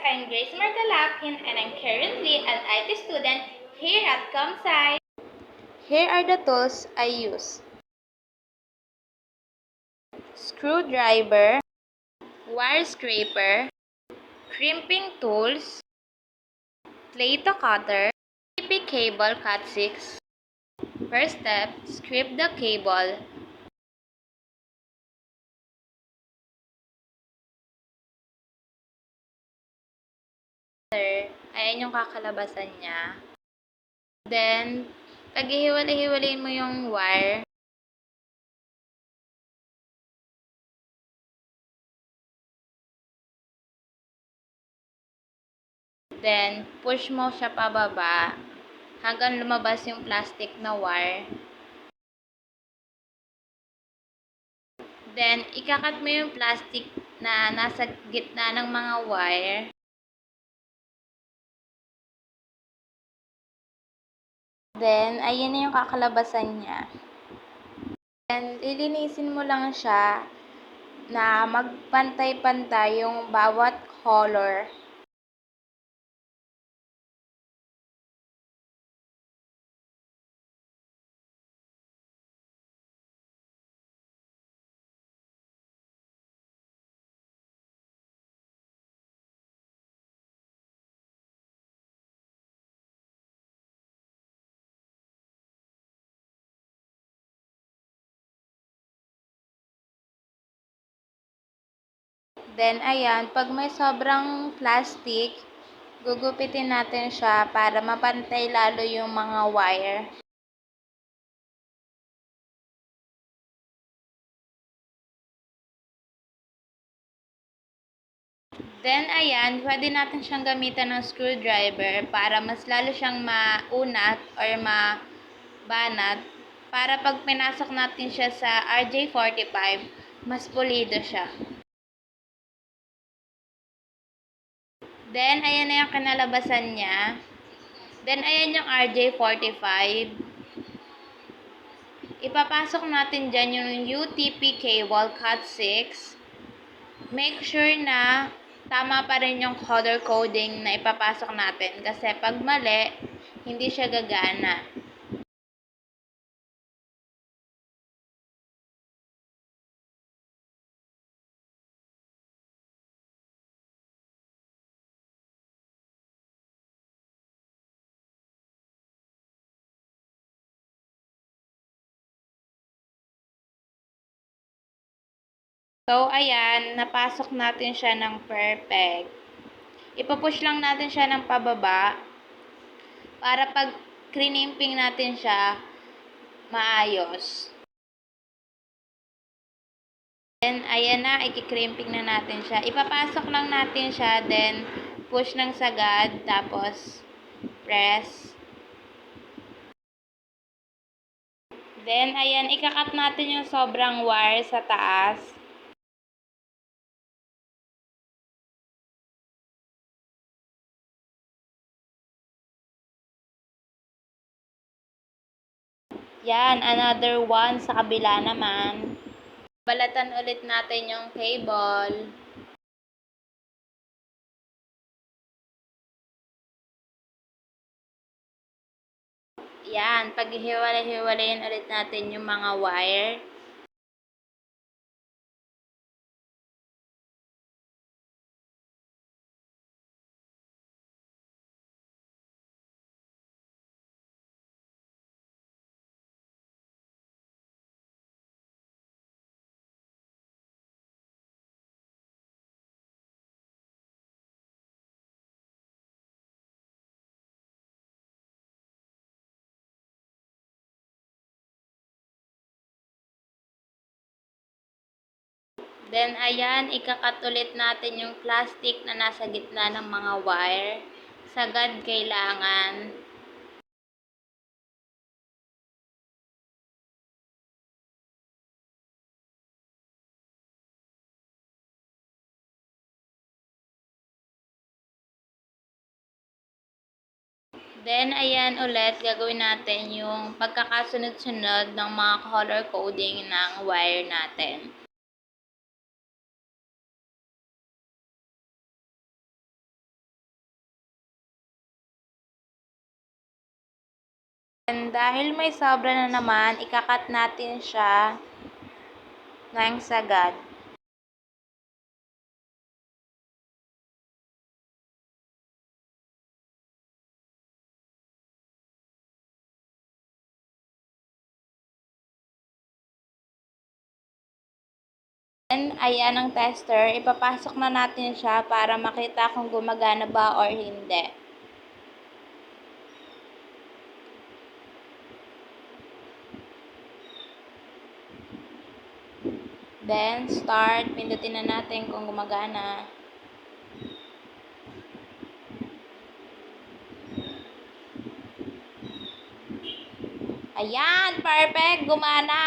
I'm Grace Margalapin and I'm currently an IT student here at ComSci. Here are the tools I use. Screwdriver, wire scraper, crimping tools, Plato cutter, TP cable cut 6. First step, strip the cable. Ayan yung kakalabasan niya. Then, paghihiwalay-hiwalayin mo yung wire. Then, push mo siya pababa hanggang lumabas yung plastic na wire. Then, ikakat mo yung plastic na nasa gitna ng mga wire. Then, ayan na yung kakalabasan niya. Then, lilinisin mo lang siya na magpantay-pantay yung bawat color. Then, ayan, pag may sobrang plastic, gugupitin natin siya para mapantay lalo yung mga wire. Then, ayan, pwede natin siyang gamitan ng screwdriver para mas lalo siyang maunat or mabanat para pag pinasok natin siya sa RJ45, mas pulido siya. Then, ayan na yung kinalabasan niya. Then, ayan yung RJ45. Ipapasok natin dyan yung UTP cable cut 6. Make sure na tama pa rin yung color coding na ipapasok natin. Kasi pag mali, hindi siya gagana. So, ayan, napasok natin siya ng perfect. Ipapush lang natin siya ng pababa para pag crinimping natin siya, maayos. Then, ayan na, ikikrimping na natin siya. Ipapasok lang natin siya, then push ng sagad, tapos press. Then, ayan, ikakat natin yung sobrang wire sa taas. Yan, another one sa kabila naman. Balatan ulit natin yung cable. Yan, paghihiwalay-hiwalayin ulit natin yung mga wire. Then, ayan, ikakat ulit natin yung plastic na nasa gitna ng mga wire. Sagad kailangan. Then, ayan ulit, gagawin natin yung pagkakasunod-sunod ng mga color coding ng wire natin. And dahil may sobra na naman, ikakat natin siya ng sagad. And ayan ang tester, ipapasok na natin siya para makita kung gumagana ba or hindi. Then, start. Pindutin na natin kung gumagana. Ayan! Perfect! Gumana!